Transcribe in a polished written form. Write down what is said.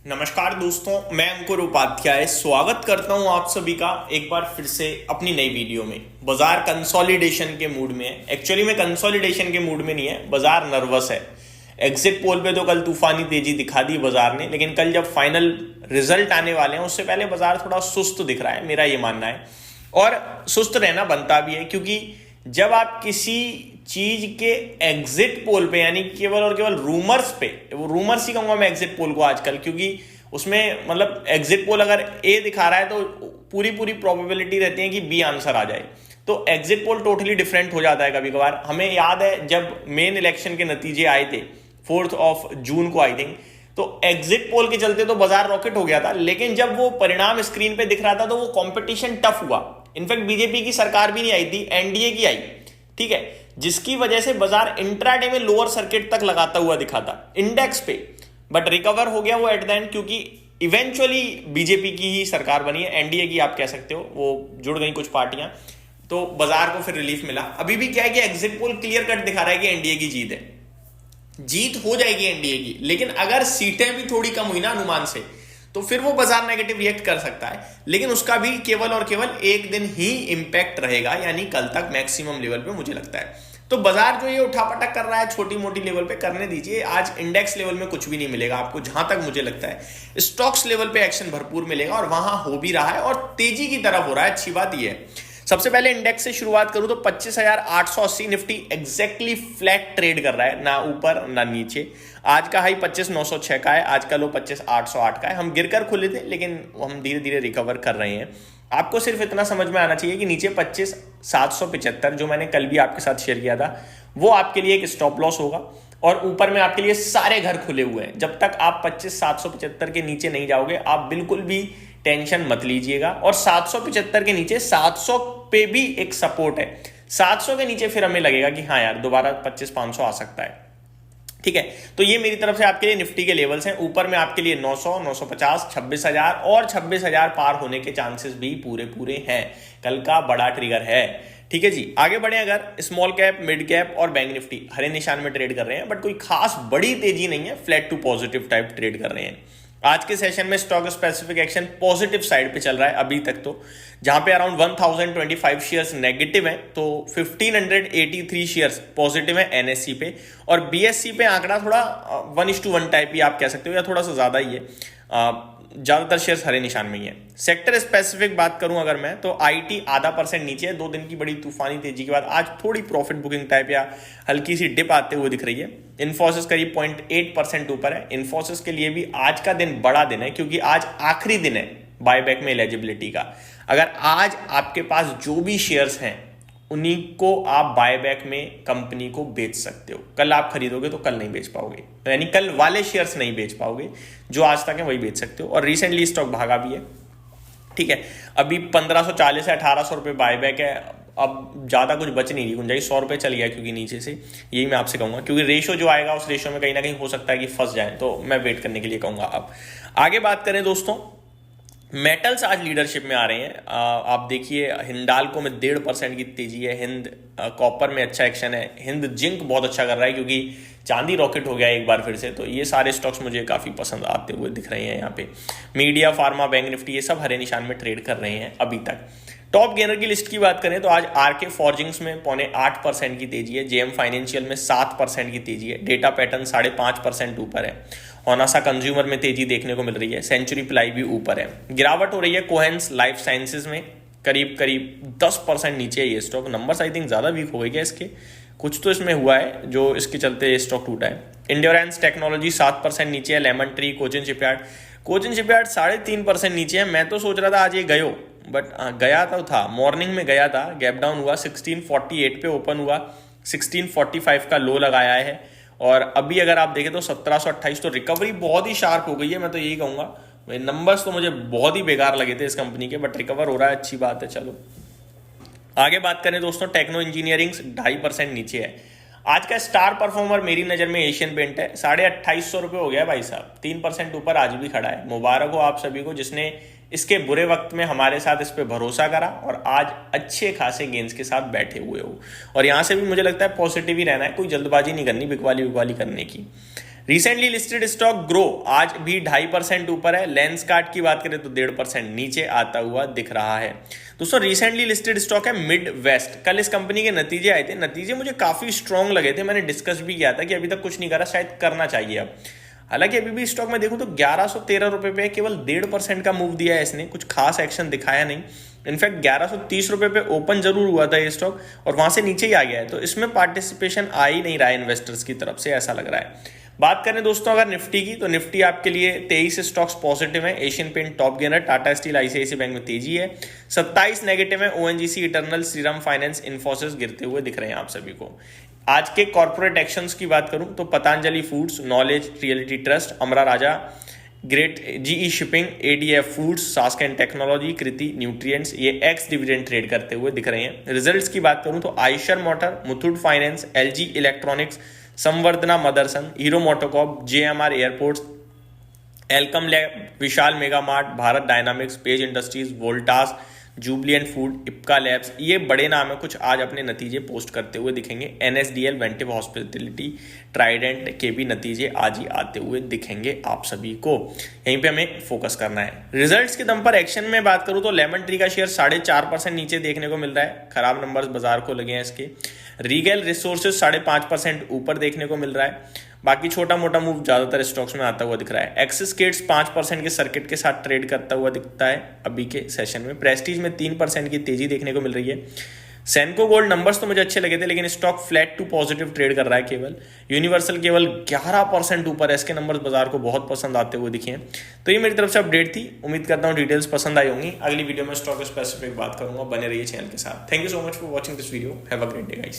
नमस्कार दोस्तों, मैं अंकुर उपाध्याय स्वागत करता हूं आप सभी का एक बार फिर से अपनी नई वीडियो में। बाजार कंसोलिडेशन के मूड में है। एक्चुअली में कंसोलिडेशन के मूड में नहीं है, बाजार नर्वस है। एग्जिट पोल पे तो कल तूफानी तेजी दिखा दी बाजार ने, लेकिन कल जब फाइनल रिजल्ट आने वाले हैं उससे पहले बाजार थोड़ा सुस्त दिख रहा है, मेरा ये मानना है। और सुस्त रहना बनता भी है, क्योंकि जब आप किसी चीज के एग्जिट पोल पे, यानी केवल और केवल रूमर्स पे, वो रूमर्स ही कहूंगा मैं एग्जिट पोल को आजकल, क्योंकि उसमें मतलब एग्जिट पोल अगर ए दिखा रहा है तो पूरी पूरी प्रोबेबिलिटी रहती है कि बी आंसर आ जाए। तो एग्जिट पोल टोटली डिफरेंट हो जाता है कभी कभार। हमें याद है जब मेन इलेक्शन के नतीजे आए थे 4 जून को आई थिंक, तो एग्जिट पोल के चलते तो बाजार रॉकेट हो गया था, लेकिन जब वो परिणाम स्क्रीन पे दिख रहा था तो वो कंपटीशन टफ हुआ। इनफैक्ट बीजेपी की सरकार भी नहीं आई थी, एनडीए की आई, ठीक है, जिसकी वजह से बाजार इंट्राडे में लोअर सर्किट तक लगाता हुआ दिखा था इंडेक्स पे, बट रिकवर हो गया वो एट द एंड, क्योंकि इवेंचुअली बीजेपी की ही सरकार बनी है, एनडीए की आप कह सकते हो, वो जुड़ गई कुछ पार्टियां, तो बाजार को फिर रिलीफ मिला। अभी भी क्या है कि एग्जिट पोल क्लियर कट दिखा रहा है कि एनडीए की जीत है, जीत हो जाएगी एनडीए की, लेकिन अगर सीटें भी थोड़ी कम हुई ना अनुमान से, तो फिर वो बाजार नेगेटिव रिएक्ट कर सकता है, लेकिन उसका भी केवल और केवल एक दिन ही इंपैक्ट रहेगा, यानी कल तक मैक्सिमम लेवल पे मुझे लगता है। तो बाजार जो ये उठापटक कर रहा है छोटी मोटी लेवल पे करने दीजिए। आज इंडेक्स लेवल में कुछ भी नहीं मिलेगा आपको, जहां तक मुझे लगता है स्टॉक्स लेवल पे एक्शन भरपूर मिलेगा, और वहां हो भी रहा है और तेजी की तरफ हो रहा है। अच्छी बात यह है। सबसे पहले इंडेक्स से शुरुआत करूं तो 25,880 निफ्टी एग्जैक्टली फ्लैट ट्रेड कर रहा है, ना ऊपर ना नीचे। आज का हाई 25,906 का है, आज का लो 25,808 का है। हम गिरकर खुले थे, लेकिन हम धीरे धीरे रिकवर कर रहे हैं। आपको सिर्फ इतना समझ में आना चाहिए कि नीचे 25,775 जो मैंने कल भी आपके साथ शेयर किया था, वो आपके लिए एक स्टॉप लॉस होगा, और ऊपर में आपके लिए सारे घर खुले हुए हैं। जब तक आप 25,775 के नीचे नहीं जाओगे, आप बिल्कुल भी टेंशन मत लीजिएगा। और 775 के नीचे 700 पे भी एक सपोर्ट है। 700 के नीचे फिर हमें लगेगा कि हाँ यार दोबारा 25,500 आ सकता है, ठीक है। तो ये मेरी तरफ से आपके लिए निफ्टी के लेवल्स हैं। ऊपर में आपके लिए 900, 950, 26,000 और 26,000 पार होने के चांसेस भी पूरे पूरे हैं। कल का बड़ा ट्रिगर है, ठीक है जी। आगे बढ़े, अगर स्मॉल कैप, मिड कैप और बैंक निफ्टी हरे निशान में ट्रेड कर रहे हैं, बट कोई खास बड़ी तेजी नहीं है, flat to positive type trade कर रहे हैं। आज के सेशन में stock specific action positive side पे चल रहा है अभी तक, तो जहां पे अराउंड 1025 शेयर्स नेगेटिव हैं, तो 1583 शेयर्स पॉजिटिव है एनएससी पे, और बीएससी पे आंकड़ा थोड़ा 1:1 टाइप ही आप कह सकते हो, या थोड़ा सा ज्यादा ही है। ज्यादातर शेयर्स हरे निशान में ही है। सेक्टर स्पेसिफिक बात करूं अगर मैं, तो आईटी आधा % नीचे है। 2 दिन की बड़ी तूफानी तेजी के बाद आज थोड़ी प्रॉफिट बुकिंग टाइप या हल्की सी डिप आते हुए दिख रही है। इन्फोसिस करीब 0.8% ऊपर है। इन्फोसिस के लिए भी आज का दिन बड़ा दिन है, क्योंकि आज आखिरी दिन है बायबैक में एलिजिबिलिटी का। अगर आज आपके पास जो भी शेयर्स हैं उन्हीं को आप बायबैक में कंपनी को बेच सकते हो। कल आप खरीदोगे तो कल नहीं बेच पाओगे, तो यानी कल वाले शेयर्स नहीं बेच पाओगे, जो आज तक है वही बेच सकते हो। और रिसेंटली स्टॉक भागा भी है, ठीक है। अभी 1540 से 1800 रुपये बायबैक है। अब ज्यादा कुछ बच नहीं रही गुंजाइश, 100 रुपये चल गया क्योंकि नीचे से। यही मैं आपसे कहूंगा, क्योंकि रेशो जो आएगा उस रेशो में कहीं ना कहीं हो सकता है कि फंस जाए, तो मैं वेट करने के लिए कहूंगा। अब आगे बात करें दोस्तों, मेटल्स आज लीडरशिप में आ रहे हैं। आप देखिए हिंडाल्को में 1.5% की तेजी है। हिंद कॉपर में अच्छा एक्शन है। हिंद जिंक बहुत अच्छा कर रहा है, क्योंकि चांदी रॉकेट हो गया एक बार फिर से। तो ये सारे स्टॉक्स मुझे काफी पसंद आते हुए दिख रहे हैं यहाँ पे। मीडिया, फार्मा, बैंक निफ्टी ये सब हरे निशान में ट्रेड कर रहे हैं अभी तक। टॉप गेनर की लिस्ट की बात करें तो आज आरके फॉर्जिंग्स में 0.8% की तेजी है। जेएम फाइनेंशियल में 7% की तेजी है। डेटा पैटर्न 5.5% ऊपर है। होनासा कंज्यूमर में तेजी देखने को मिल रही है। सेंचुरी प्लाई भी ऊपर है। गिरावट हो रही है कोहेंस लाइफ साइंसेज में, करीब करीब 10% नीचे है ये स्टॉक। नंबर्स आई थिंक ज्यादा वीक हो गए क्या इसके, कुछ तो इसमें हुआ है जो इसके चलते स्टॉक टूटा है। इंड्योरेंस टेक्नोलॉजी 7% नीचे है। लेमन ट्री, कोचिन शिपयार्ड 3.5% नीचे है। मैं तो सोच रहा था आज ये गयो, बट गया था मॉर्निंग में गया था, गैप डाउन हुआ, 1648 पे ओपन हुआ, 1645 का लो लगाया है, और अभी अगर आप देखें तो 1728। तो रिकवरी बहुत ही शार्प हो गई है, मैं तो यही कहूंगा। नंबर्स तो मुझे बहुत ही बेकार लगे थे इस कंपनी के, बट रिकवर हो रहा है, अच्छी बात है। चलो आगे बात करें दोस्तों, टेक्नो इंजीनियरिंग 2.5% नीचे है। आज का स्टार परफॉर्मर मेरी नजर में एशियन पेंट है। 2850 रुपये हो गया भाई साहब, 3% ऊपर आज भी खड़ा है। मुबारक हो आप सभी को जिसने इसके बुरे वक्त में हमारे साथ इस पे भरोसा करा और आज अच्छे खासे गेंस के साथ बैठे हुए हो। और यहां से भी मुझे लगता है पॉजिटिव ही रहना है, कोई जल्दबाजी नहीं करनी बिकवाली करने की। रिसेंटली लिस्टेड स्टॉक ग्रो आज भी 2.5% ऊपर है। लेंसकार्ट की बात करें तो 1.5% नीचे आता हुआ दिख रहा है। दोस्तों रिसेंटली लिस्टेड स्टॉक है मिड वेस्ट। कल इस कंपनी के नतीजे आए थे, नतीजे मुझे काफी स्ट्रांग लगे थे। मैंने डिस्कस भी किया था कि अभी तक कुछ नहीं करा, शायद करना चाहिए अब। हालांकि अभी भी स्टॉक में देखूं तो 1113 रुपए पे केवल 1.5% का मूव दिया है इसने, कुछ खास एक्शन दिखाया नहीं। इनफैक्ट 1130 रुपए पे ओपन जरूर हुआ था ये स्टॉक और वहां से नीचे ही आ गया है, तो इसमें पार्टिसिपेशन आ ही नहीं रहा है इन्वेस्टर्स की तरफ से, ऐसा लग रहा है। बात करें दोस्तों अगर निफ्टी की, तो निफ्टी आपके लिए 23 स्टॉक्स पॉजिटिव है। Asian paint top gainer, Tata steel, ICICI bank में तेजी है। 27 नेगेटिव है। ONGC, Eternal, Shriram finance, Infosys गिरते हुए दिख रहे हैं आप सभी को। आज के कॉर्पोरेट एक्शंस की बात करूं तो Patanjali foods, knowledge realty trust, Amara Raja, great, GE shipping, ADF foods, Sasken technology, Kriti nutrients, ये एक्स डिविडेंड ट्रेड करते हुए दिख रहे हैं। रिजल्ट्स की बात करूं तो Eicher motor, Muthoot finance, LG electronics, Samvardhana Motherson, Hero MotoCorp, JMR airports, Alkem lab, Vishal mega mart, Bharat dynamics, Page industries, Voltas, Jubilant food, Ipca labs, ये बड़े नाम है, कुछ आज अपने नतीजे पोस्ट करते हुए दिखेंगे। एनएसडीएल, वेंटिव हॉस्पिटलिटी, ट्राइडेंट के भी नतीजे आज ही आते हुए दिखेंगे आप सभी को। यहीं पे हमें फोकस करना है। रिजल्ट्स के दम पर एक्शन में बात करूं तो लेमन ट्री का शेयर 4.5% नीचे देखने को मिल रहा है, खराब नंबर्स बाजार को लगे हैं इसके। रीगल रिसोर्सेज 5.5% ऊपर देखने को मिल रहा है। बाकी छोटा मोटा मूव ज्यादातर स्टॉक्स में आता हुआ दिख रहा है। एक्सिस किड्स 5% के सर्किट के साथ ट्रेड करता हुआ दिखता है अभी के सेशन में। प्रेस्टीज में 3% की तेजी देखने को मिल रही है। सेंको गोल्ड नंबर्स तो मुझे अच्छे लगे थे, लेकिन stock flat to positive trade कर रहा है केवल। यूनिवर्सल केवल 11% ऊपर है, इसके नंबर्स बाजार को बहुत पसंद आते हुए दिखे हैं। तो ये मेरी तरफ से अपडेट थी, उम्मीद करता हूँ डिटेल्स पसंद आई होंगी। अगली वीडियो में स्टॉक स्पेसिफिक बात करूंगा, बने रहिए चैनल के साथ। Thank you so much for watching this video, have a great day guys.